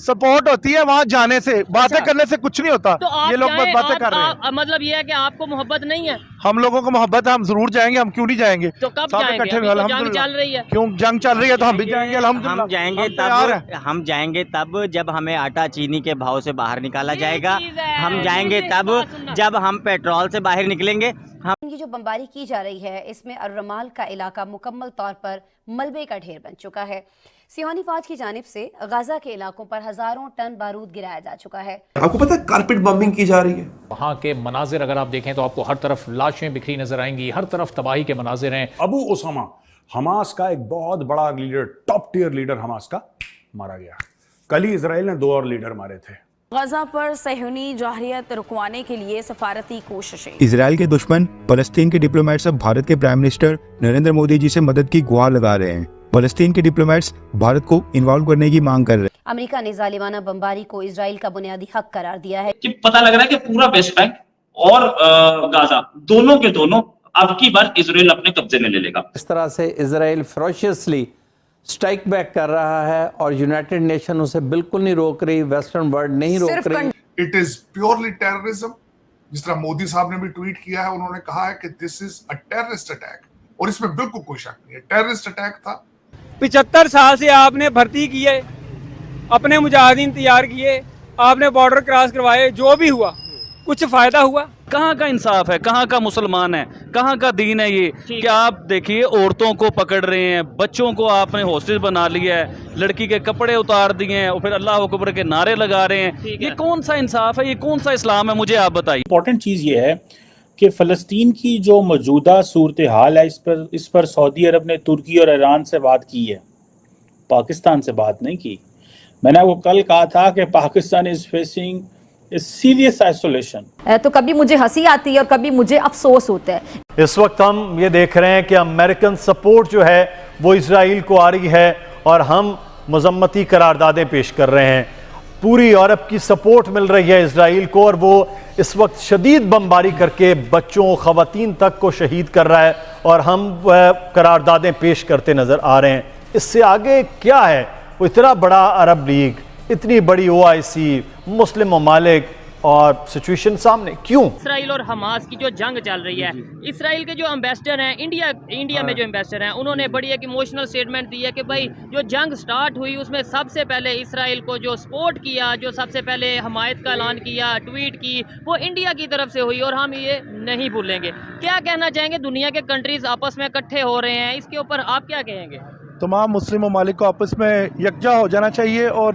Support ہوتی ہے وہاں جانے سے, باتیں کرنے سے کچھ نہیں ہوتا. یہ لوگ بس باتیں کر رہے ہیں. مطلب یہ ہے کہ آپ کو محبت نہیں ہے؟ ہم لوگوں کو محبت ہے, ہم ضرور جائیں گے, ہم کیوں نہیں جائیں گے. تو کب جائیں گے؟ جنگ چل رہی ہے. کیوں جنگ چل رہی ہے تو ہم بھی جائیں گے الحمدللہ. ہم جائیں گے تب جب ہمیں آٹا چینی کے بھاؤ سے باہر نکالا جائے گا. ہم جائیں گے تب جب ہم پیٹرول سے باہر نکلیں گے. یہ جو بمباری کی جا رہی ہے اس میں الرمال کا علاقہ مکمل طور پر ملبے کا ڈھیر بن چکا ہے. صہیونی فوج کی جانب سے غزہ کے علاقوں پر ہزاروں ٹن بارود گرایا جا چکا ہے. آپ کو پتہ ہے کارپیٹ بمبنگ کی جا رہی ہے. وہاں کے مناظر اگر آپ دیکھیں تو آپ کو ہر طرف لاشیں بکھری نظر آئیں گی, ہر طرف تباہی کے مناظر ہیں. ابو اسامہ حماس کا ایک بہت بڑا leader, top tier leader Hamas کا مارا گیا. کل ہی اسرائیل نے 2 اور لیڈر مارے تھے. غزہ پر صہیونی جارحیت رکوانے کے لیے سفارتی کوششیں. اسرائیل کے دشمن فلسطین کے ڈپلومیٹس اب بھارت کے پرائم منسٹر نریندر مودی جی سے مدد کی گہار لگا رہے ہیں. فلسطین کے ڈپلومیٹس بھارت کو انوالو کرنے کی مانگ کر رہے ہیں. امریکہ نے ظالمانہ بمباری کو اسرائیل کا بنیادی حق قرار دیا ہے. کہ پتہ لگ رہا ہے کہ پورا ویسٹ بینک اور غزہ دونوں کے دونوں اب کی بار اسرائیل اپنے قبضے میں لے لے گا. اس طرح سے اسرائیل فروشیسلی سٹرائک بیک کر رہا ہے اور یونائٹڈ نیشن اسے بالکل نہیں روک رہی, ویسٹرن ورلڈ نہیں روک رہی. It is purely terrorism. جس طرح مودی صاحب نے بھی ٹویٹ کیا ہے, انہوں نے کہا ہے کہ دس از اے ٹیررسٹ اٹیک, اور اس میں بالکل کوئی شک نہیں ہے, ٹیررسٹ اٹیک تھا. 75 سال سے آپ نے بھرتی کیے, اپنے مجاہدین تیار کیے, آپ نے بارڈر کراس کروائے, جو بھی ہوا کچھ فائدہ ہوا؟ کہاں کا انصاف ہے, کہاں کا مسلمان ہے, کہاں کا دین ہے یہ کہ آپ دیکھیے عورتوں کو پکڑ رہے ہیں, بچوں کو آپ نے ہاسٹل بنا لیا ہے, لڑکی کے کپڑے اتار دیے ہیں اور پھر اللہ اکبر کے نعرے لگا رہے ہیں. یہ کون سا انصاف ہے, یہ کون سا اسلام ہے, مجھے آپ بتائیے. امپورٹنٹ چیز یہ ہے کہ فلسطین کی جو موجودہ صورتحال ہے اس پر سعودی عرب نے ترکی اور ایران سے بات کی ہے, پاکستان سے بات نہیں کی. میں نے آپ کو کل کہا تھا کہ Pakistan is facing serious isolation. تو کبھی مجھے ہنسی آتی ہے اور کبھی مجھے افسوس ہوتا ہے. اس وقت ہم یہ دیکھ رہے ہیں کہ امریکن سپورٹ جو ہے وہ اسرائیل کو آ رہی ہے اور ہم مذمتی قراردادیں پیش کر رہے ہیں. پوری یورپ کی سپورٹ مل رہی ہے اسرائیل کو, اور وہ اس وقت شدید بمباری کر کے بچوں خواتین تک کو شہید کر رہا ہے, اور ہم قراردادیں پیش کرتے نظر آ رہے ہیں. اس سے آگے کیا ہے؟ وہ اتنا بڑا عرب لیگ, اتنی بڑی OIC, مسلم ممالک, اور سچویشن سامنے کیوں؟ اسرائیل اور حماس کی جو جنگ چل رہی ہے, اسرائیل کے جو امبیسڈر ہیں انڈیا میں جو امبیسڈر ہیں, انہوں نے بڑی ایک ایموشنل سٹیٹمنٹ دی ہے کہ بھائی جو جنگ سٹارٹ ہوئی اس میں سب سے پہلے اسرائیل کو جو سپورٹ کیا, جو سب سے پہلے حمایت کا اعلان کیا, ٹویٹ کی, وہ انڈیا کی طرف سے ہوئی, اور ہم یہ نہیں بھولیں گے. کیا کہنا چاہیں گے؟ دنیا کے کنٹریز آپس میں اکٹھے ہو رہے ہیں, اس کے اوپر آپ کیا کہیں گے؟ تمام مسلم ممالک کو آپس میں یکجا ہو جانا چاہیے, اور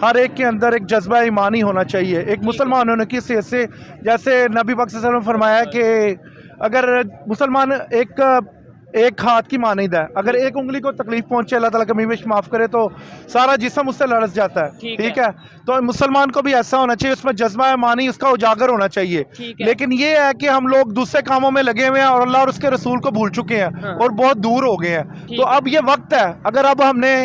ہر ایک کے اندر ایک جذبہ ایمانی ہونا چاہیے. ایک مسلمان ہونے کی حیثیت سے, جیسے نبی پاک صلی اللہ علیہ وسلم نے فرمایا کہ اگر مسلمان ایک ہاتھ کی مانند ہے, اگر ایک انگلی کو تکلیف پہنچے اللہ تعالیٰ کمی بیش معاف کرے تو سارا جسم اس سے لرز جاتا ہے. ٹھیک ہے, تو مسلمان کو بھی ایسا ہونا چاہیے, اس میں جذبہ ایمانی اس کا اجاگر ہونا چاہیے. لیکن یہ ہے کہ ہم لوگ دوسرے کاموں میں لگے ہوئے ہیں اور اللہ اور اس کے رسول کو بھول چکے ہیں اور بہت دور ہو گئے ہیں. تو اب یہ وقت ہے, اگر اب ہم نے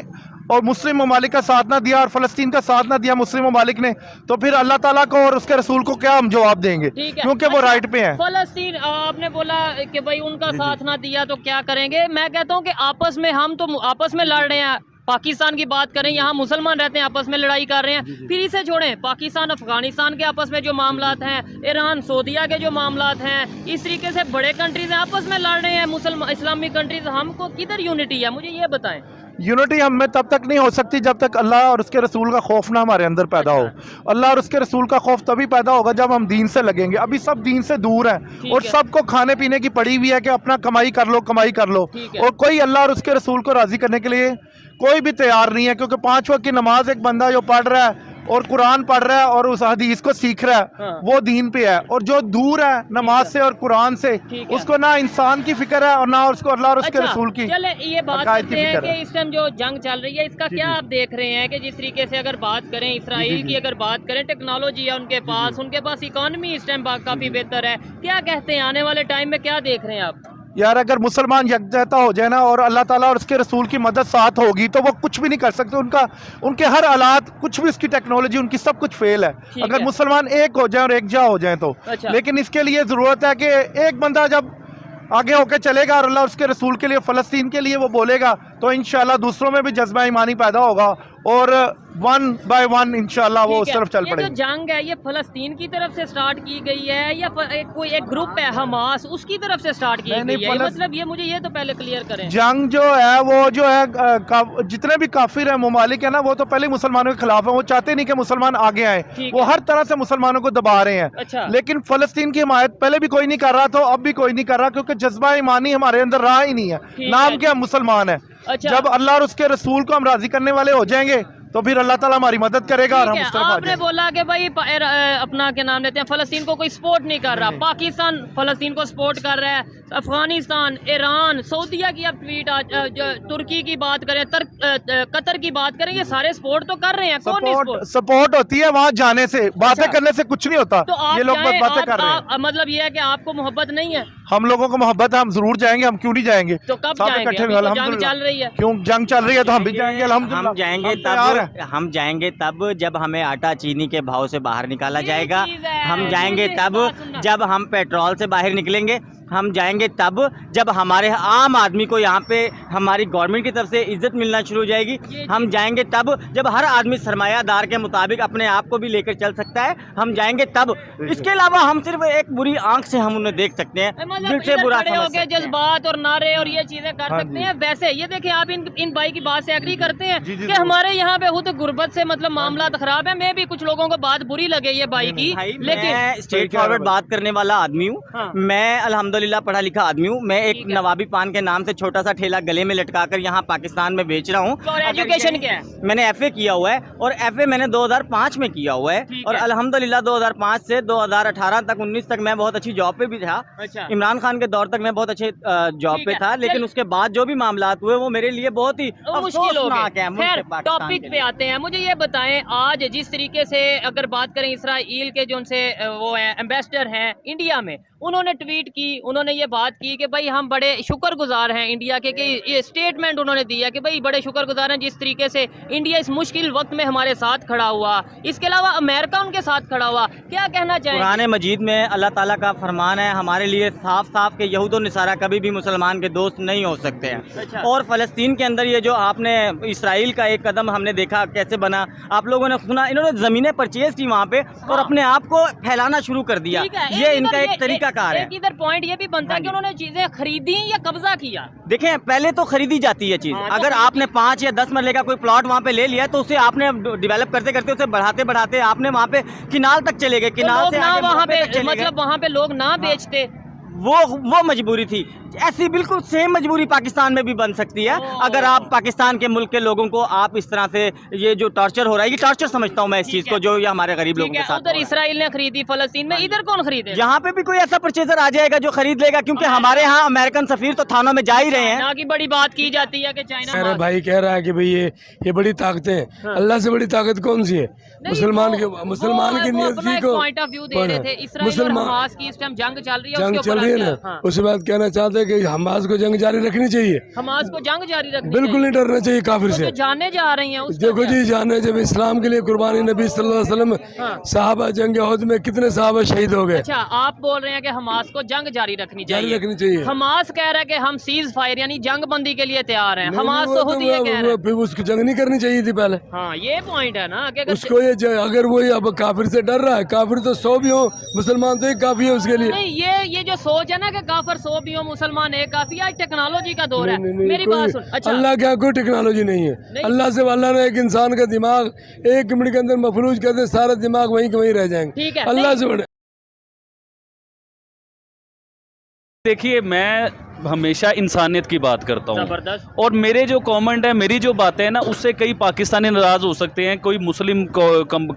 اور مسلم ممالک کا ساتھ نہ دیا اور فلسطین کا ساتھ نہ دیا مسلم ممالک نے, تو پھر اللہ تعالیٰ کو اور اس کے رسول کو کیا ہم جواب دیں گے, کیونکہ وہ رائٹ پہ ہیں. فلسطین آپ نے بولا کہ بھائی ان کا ساتھ نہ دیا تو کیا کریں گے. میں کہتا ہوں کہ آپس میں ہم تو آپس میں لڑ رہے ہیں. پاکستان کی بات کریں, یہاں مسلمان رہتے ہیں, آپس میں لڑائی کر رہے ہیں, پھر اسے چھوڑیں. پاکستان افغانستان کے آپس میں جو معاملات ہیں, ایران سعودیہ کے جو معاملات ہیں, اس طریقے سے بڑے کنٹریز ہیں آپس میں لڑ رہے ہیں, اسلامی کنٹریز. ہم کو کدھر یونٹی ہے, مجھے یہ بتائیں. یونٹی ہم میں تب تک نہیں ہو سکتی جب تک اللہ اور اس کے رسول کا خوف نہ ہمارے اندر پیدا ہو. اللہ اور اس کے رسول کا خوف تبھی پیدا ہوگا جب ہم دین سے لگیں گے. ابھی سب دین سے دور ہیں اور سب کو کھانے پینے کی پڑی ہوئی ہے کہ اپنا کمائی کر لو, اور کوئی اللہ اور اس کے رسول کو راضی کرنے کے لیے کوئی بھی تیار نہیں ہے. کیونکہ 5 وقت کی نماز ایک بندہ جو پڑھ رہا ہے اور قرآن پڑھ رہا ہے اور اس حدیث کو سیکھ رہا ہے, وہ دین پہ ہے. اور جو دور ہے نماز سے اور قرآن سے, اس کو نہ انسان کی فکر ہے اور نہ اس کو اللہ اور اس کے رسول کی. چلے یہ بات کرتے ہیں کہ اس ٹائم جو جنگ چل رہی ہے, اس کا کیا آپ دیکھ رہے ہیں کہ جس طریقے سے اگر بات کریں اسرائیل کی, اگر بات کریں ٹیکنالوجی ہے ان کے پاس اکانومی اس ٹائم کافی بہتر ہے, کیا کہتے ہیں آنے والے ٹائم میں کیا دیکھ رہے ہیں آپ؟ یار اگر مسلمان یکجہتا ہو جائے نا اور اللہ تعالیٰ اور اس کے رسول کی مدد ساتھ ہوگی تو وہ کچھ بھی نہیں کر سکتے. ان کے ہر حالات, کچھ بھی اس کی ٹیکنالوجی, ان کی سب کچھ فیل ہے اگر مسلمان ایک ہو جائیں اور ایکجا ہو جائیں تو. لیکن اس کے لیے ضرورت ہے کہ ایک بندہ جب آگے ہو کے چلے گا اور اللہ اور اس کے رسول کے لیے, فلسطین کے لیے وہ بولے گا, تو انشاءاللہ دوسروں میں بھی جذبہ ایمانی پیدا ہوگا اور ون بائی ون انشاءاللہ وہ اس طرف چل پڑے یہ جو جنگ ہے یہ فلسطین کی طرف سے سٹارٹ کی گئی ہے یا کوئی ایک گروپ ہے حماس اس کی طرف سے سٹارٹ کی گئی ہے؟ مطلب یہ مجھے یہ تو پہلے کلیئر کریں. جنگ جو ہے وہ جو ہے جتنے بھی کافر ہیں ممالک ہیں نا وہ تو پہلے مسلمانوں کے خلاف ہیں. وہ چاہتے نہیں کہ مسلمان آگے آئیں, وہ ہر طرح سے مسلمانوں کو دبا رہے ہیں. لیکن فلسطین کی حمایت پہلے بھی کوئی نہیں کر رہا تو اب بھی کوئی نہیں کر رہا, کیونکہ جذبہ ایمانی ہمارے اندر رہا ہی نہیں ہے. نام کیا مسلمان ہے. جب اللہ اور اس کے رسول کو ہم راضی کرنے والے ہو جائیں گے تو پھر اللہ تعالیٰ ہماری مدد کرے گا اور ہم اس طرف آ آپ نے بولا کہ بھائی اپنا کیا نام لیتے ہیں فلسطین کو کوئی سپورٹ نہیں کر رہا, پاکستان فلسطین کو سپورٹ کر رہا ہے, افغانستان, ایران, سعودیہ کی اب ٹویٹ, ترکی کی بات کریں, قطر کی بات کریں, یہ سارے سپورٹ تو کر رہے ہیں. کون نہیں سپورٹ ہوتی ہے وہاں جانے سے, باتیں کرنے سے کچھ نہیں ہوتا. یہ لوگ بس باتیں کر رہے ہیں. مطلب یہ ہے کہ آپ کو محبت نہیں ہے. ہم لوگوں کو محبت ہے, ہم ضرور جائیں گے. ہم کیوں نہیں جائیں گے؟ تو کب جائیں گے؟ جنگ چل رہی ہے. کیوں جنگ چل رہی ہے تو ہم بھی جائیں گے. ہم جائیں گے تب جب ہمیں آٹا چینی کے بھاؤ سے باہر نکالا جائے گا. ہم جائیں گے تب جب ہم پیٹرول سے باہر نکلیں گے. ہم جائیں گے تب جب ہمارے عام آدمی کو یہاں پہ ہماری گورنمنٹ کی طرف سے عزت ملنا شروع ہو جائے گی. ہم جائیں گے تب جب ہر آدمی سرمایہ دار کے مطابق اپنے آپ کو بھی لے کر چل سکتا ہے. ہم جائیں گے تب. اس کے علاوہ ہم صرف ایک بری آنکھ سے ہم انہیں دیکھ سکتے ہیں, دل سے برا سمجھ سکتے ہیں. جذبات اور نعرے اور یہ چیزیں کر سکتے ہیں. ویسے یہ دیکھیں آپ ان بھائی کی بات سے ایگری کرتے ہیں کہ ہمارے یہاں پہ خود غربت سے مطلب معاملات خراب ہیں. میں بھی کچھ لوگوں کو بات بری لگے یہ بھائی کی, لیکن میں اسٹریٹ فارورڈ بات کرنے والا آدمی ہوں. میں الحمدللہ پڑھا لکھا آدمی ہوں. میں ایک نوابی پان کے نام سے چھوٹا سا ٹھیلا گلے میں لٹکا کر یہاں پاکستان میں بیچ رہا ہوں. اور ایجوکیشن کیا ہے؟ میں نے ایف اے کیا ہوا ہے, اور ایف اے میں نے 2005 میں کیا ہوا ہے, اور الحمدللہ 2005 سے 2018 تک 19 تک میں بہت اچھی جاب پہ بھی تھا. عمران خان کے دور تک میں بہت اچھے جاب پہ تھا, لیکن اس کے بعد جو بھی معاملات ہوئے وہ میرے لیے بہت ہی افسوسناک ہیں. ٹاپک پہ آتے ہیں. مجھے یہ بتائیں آج جس طریقے سے اگر بات کریں اسرائیل کے جو ان سے وہ ہیں ایمبیسڈر ہیں انڈیا میں, انہوں نے ٹویٹ کی, انہوں نے یہ بات کی کہ بھائی ہم بڑے شکر گزار ہیں انڈیا کے, کہ یہ اسٹیٹمنٹ انہوں نے دیا کہ بھائی بڑے شکر گزار ہیں جس طریقے سے انڈیا اس مشکل وقت میں ہمارے ساتھ کھڑا ہوا. اس کے علاوہ امریکہ ان کے ساتھ کھڑا ہوا. کیا کہنا چاہیں؟ قرآن مجید میں اللہ تعالیٰ کا فرمان ہے ہمارے لیے صاف صاف کہ یہود و نصارہ کبھی بھی مسلمان کے دوست نہیں ہو سکتے ہیں. اور فلسطین کے اندر یہ جو آپ نے اسرائیل کا ایک قدم ہم نے دیکھا کیسے بنا, آپ لوگوں نے سنا, انہوں نے زمینیں پرچیز کی وہاں پہ اور اپنے آپ کو پھیلانا شروع کر دیا. یہ ان کا ایک طریقہ کار ہے. پوائنٹ یہ بھی بنتا ہے کہ انہوں نے چیزیں خریدی یا قبضہ کیا. دیکھیں پہلے تو خریدی جاتی ہے چیز. اگر آپ نے 5 یا 10 مرلے کا کوئی پلاٹ وہاں پہ لے لیا تو اسے آپ نے ڈیولپ کرتے کرتے اسے بڑھاتے بڑھاتے آپ نے وہاں پہ کنال تک چلے گئے. کنال سے وہاں پہ مطلب وہاں پہ لوگ نہ بیچتے, وہ مجبوری تھی. ایسی بالکل سیم مجبوری پاکستان میں بھی بن سکتی ہے اگر آپ پاکستان کے ملک کے لوگوں کو آپ اس طرح سے یہ جو ٹارچر ہو رہا ہے, یہ ٹارچر سمجھتا ہوں میں اس چیز کو جو یہ ہمارے غریب لوگوں کے ساتھ. ادھر اسرائیل نے خریدی فلسطین میں, ادھر کون خریدے؟ یہاں پہ بھی کوئی ایسا پرچیزر آ جائے گا جو خرید لے گا, کیونکہ ہمارے ہاں امریکن سفیر تو تھانوں میں جا ہی رہے ہیں. کی بڑی بات کی جاتی ہے کہ چائنا بھائی کہہ رہا ہے کہ بھئی یہ بڑی طاقتیں ہیں. اللہ سے بڑی طاقت کون سی ہے؟ مسلمان کی نیتی کو مسلمان کی اس ٹائم جنگ چل رہی ہے, جنگ چل رہی ہے نا, اس کے بعد کہنا چاہتے ہیں کہ حماس کو جنگ جاری رکھنی چاہیے. حماس کو جنگ جاری رکھنی بالکل نہیں ڈرنا چاہیے کافر سے. جانے جا رہی ہیں دیکھو جی, جانے جب اسلام کے لیے قربانی نبی صلی اللہ علیہ وسلم, صحابہ جنگ احد میں کتنے صحابہ شہید ہو گئے. اچھا آپ بول رہے ہیں کہ حماس کو جنگ جاری رکھنی چاہیے. حماس کہہ رہا ہے کہ ہم سیز فائر یعنی جنگ بندی کے لیے تیار ہیں. حماس تو خود یہ کہہ رہا ہے پھر اس کو جنگ نہیں کرنی چاہیے تھی پہلے. ہاں یہ پوائنٹ ہے نا کہ اس کو یہ اگر وہی اب کافر سے ڈر رہا ہے, کافر تو 100 بھی ہوں, مسلمان تو ایک کافی ہے اس کے لیے. نہیں یہ جو سوچ ہے نا کہ کافر 100 بھی ہوں مسلمان ایک کافی ہے, ٹیکنالوجی کا دور ہے. میری بات سن. اچھا اللہ کیا کوئی ٹیکنالوجی نہیں ہے. اللہ سے اللہ نے ایک انسان کا دماغ 1 منٹ کے اندر مفلوج کر دے, سارا دماغ وہیں کے وہیں رہ جائیں گے. اللہ سے بڑے. دیکھیے میں ہمیشہ انسانیت کی بات کرتا ہوں, اور میرے جو کامنٹ ہے, میری جو باتیں ہیں نا, اس سے کئی پاکستانی ناراض ہو سکتے ہیں, کوئی مسلم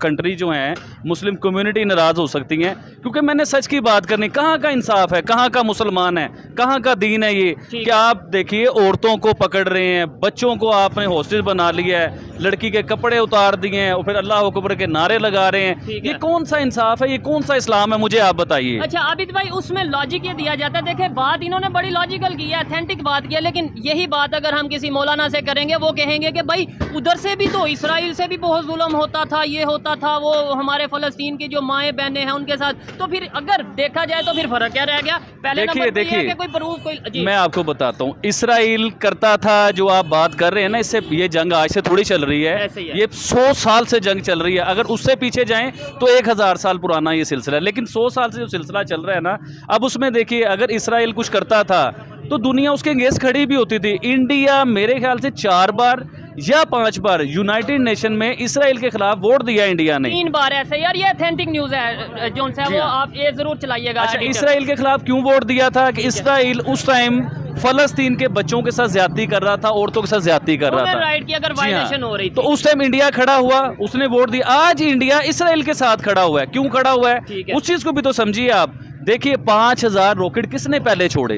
کنٹری جو ہیں, مسلم کمیونٹی ناراض ہو سکتی ہیں, کیونکہ میں نے سچ کی بات کرنی. کہاں کا انصاف ہے, کہاں کا مسلمان ہے, کہاں کا دین ہے یہ کہ آپ دیکھیے عورتوں کو پکڑ رہے ہیں, بچوں کو آپ نے ہاسٹیج بنا لیا ہے, لڑکی کے کپڑے اتار دیے ہیں, اور پھر اللہ اکبر کے نعرے لگا رہے ہیں. یہ کون سا انصاف ہے, یہ کون سا اسلام ہے, مجھے آپ بتائیے. اچھا عابد بھائی اس میں لاجک یہ دیا جاتا ہے, دیکھیں بات انہوں نے بڑی لاجک لوجیکل کی ہے, اتھینٹک بات کی ہے, لیکن یہی بات اگر ہم کسی مولانا سے کریں گے وہ کہیں گے کہ بھائی ادھر سے بھی تو اسرائیل سے بھی بہت ظلم ہوتا تھا, یہ ہوتا تھا, وہ ہمارے فلسطین کی جو مائیں بہنیں ہیں ان کے ساتھ, تو پھر اگر دیکھا جائے تو پھر فرق کیا رہ گیا؟ پہلے دیکھیے کوئی پروف کوئی میں آپ کو بتاتا ہوں, اسرائیل کرتا تھا جو آپ بات کر رہے ہیں نا, اس سے یہ جنگ آج سے تھوڑی چل رہی ہے, یہ 100 سال سے جنگ چل رہی ہے. اگر اس سے پیچھے جائیں تو 1000 سال پرانا یہ سلسلہ ہے, لیکن 100 سال سے جو سلسلہ چل رہا ہے نا, اب اس میں دیکھیے اگر اسرائیل کچھ کرتا تھا تو دنیا اس کے انگیز کھڑی بھی ہوتی تھی. انڈیا میرے خیال سے 4 بار یا 5 بار یونائٹڈ نیشن میں اسرائیل کے خلاف ووٹ دیا انڈیا نے. 3 بار ایسے یار, یہ اتھینٹک نیوز ہے جون صاحب, وہ آپ یہ ضرور چلائیے گا. اچھا, اسرائیل کے خلاف کیوں ووٹ دیا تھا؟ کہ اسرائیل اس ٹائم فلسطین کے بچوں کے ساتھ زیادتی کر رہا تھا, عورتوں کے ساتھ زیادتی کر رہا تھا, رائٹ کی اگر وائلیشن ہو رہی تھی تو اس ٹائم انڈیا کھڑا ہوا, اس نے ووٹ دیا. آج انڈیا اسرائیل کے ساتھ کھڑا ہوا ہے, کیوں کھڑا ہوا ہے اس چیز کو بھی تو سمجھیے آپ. دیکھیے 5000 راکٹ کس نے پہلے چھوڑے,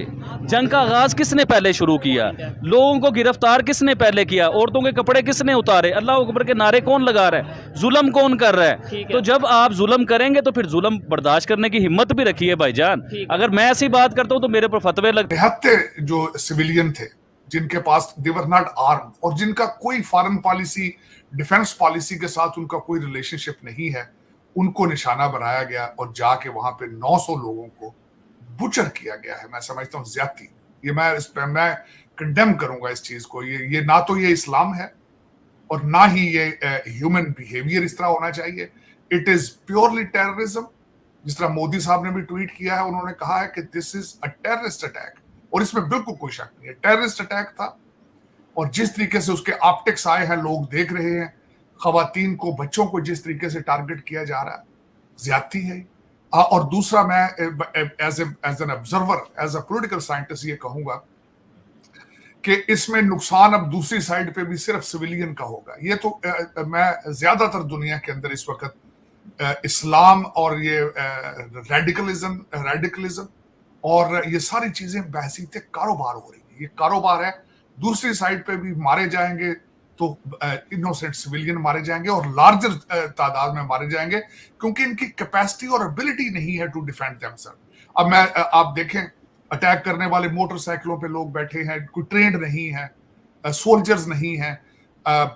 جنگ کا آغاز کس نے پہلے شروع کیا, لوگوں کو گرفتار کس نے پہلے کیا, عورتوں کے کپڑے کس نے اتارے, اللہ اکبر کے نعرے کون لگا رہا ہے, ظلم کون کر رہا ہے. تو جب آپ ظلم کریں گے تو پھر ظلم برداشت کرنے کی ہمت بھی رکھیے بھائی جان. اگر میں ایسی بات کرتا ہوں تو میرے پر فتوے لگتے. 73 جو سویلین تھے جن کے پاس they were not armed اور جن کا کوئی فارن پالیسی ڈیفنس پالیسی کے ساتھ ان کا کوئی ریلیشن شپ نہیں ہے, ان کو نشانہ بنایا گیا اور جا کے وہاں پہ 900 لوگوں کو بچر کیا گیا ہے. میں سمجھتا ہوں زیادتی, یہ میں کنڈیم کروں گا اس چیز کو. یہ نہ تو یہ اسلام ہے اور نہ ہی یہ ہیومن بیہیویئر اس طرح ہونا چاہیے. It is purely terrorism. جس طرح مودی صاحب نے بھی ٹویٹ کیا ہے, انہوں نے کہا ہے کہ دس از اے ٹیررسٹ اٹیک, اور اس میں بالکل کوئی شک نہیں ہے, ٹیررسٹ اٹیک تھا. اور جس طریقے سے اس کے آپٹکس آئے ہیں لوگ دیکھ رہے ہیں, خواتین کو, بچوں کو جس طریقے سے ٹارگٹ کیا جا رہا ہے, زیادتی ہے. اور دوسرا میں as an observer, as a political scientist یہ کہوں گا کہ اس میں نقصان اب دوسری سائڈ پہ بھی صرف سویلین کا ہوگا. یہ تو میں زیادہ تر دنیا کے اندر اس وقت اسلام اور یہ ریڈیکلزم اور یہ ساری چیزیں بحثیت کاروبار ہو رہی ہیں. یہ کاروبار ہے. دوسری سائڈ پہ بھی مارے جائیں گے تو انوسنٹ سویلین مارے جائیں گے اور لارجر تعداد میں مارے جائیں گے, کیونکہ ان کی کیپیسٹی اور ابیلٹی نہیں ہے ٹو ڈیفینڈ دیم سیلف. اب آپ دیکھیں اٹیک کرنے والے موٹر سائیکلوں پہ لوگ بیٹھے ہیں, کوئی ٹرینڈ نہیں ہے, سولجرز نہیں ہیں,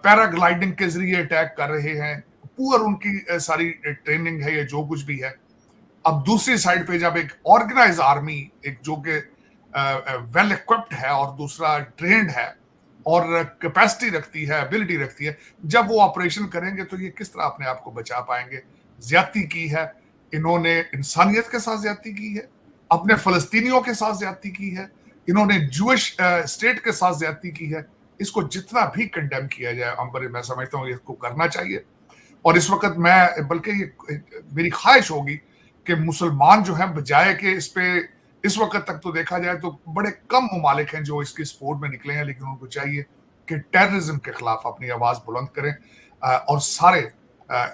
پیرا گلائڈنگ کے ذریعے اٹیک کر رہے ہیں, پور ان کی ساری ٹریننگ ہے یا جو کچھ بھی ہے. اب دوسری سائڈ پہ جب ایک آرگنائز آرمی, ایک جو کہ ویل اکوپڈ ہے اور دوسرا ٹرینڈ ہے اور کیپیسٹی رکھتی ہے, ابیلٹی رکھتی ہے, جب وہ آپریشن کریں گے تو یہ کس طرح اپنے آپ کو بچا پائیں گے. زیادتی کی ہے انہوں نے, انسانیت کے ساتھ زیادتی کی ہے, اپنے فلسطینیوں کے ساتھ زیادتی کی ہے, انہوں نے جوش اسٹیٹ کے ساتھ زیادتی کی ہے. اس کو جتنا بھی کنڈیم کیا جائے امبر, میں سمجھتا ہوں اس کو کرنا چاہیے. اور اس وقت میں بلکہ یہ میری خواہش ہوگی کہ مسلمان جو ہیں بجائے کہ اس پہ, اس وقت تک تو دیکھا جائے تو بڑے کم ممالک ہیں جو اس کی سپورٹ میں نکلے ہیں, لیکن ان کو چاہیے کہ ٹیررزم کے خلاف اپنی آواز بلند کریں اور سارے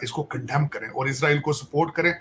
اس کو کنڈیم کریں اور اسرائیل کو سپورٹ کریں.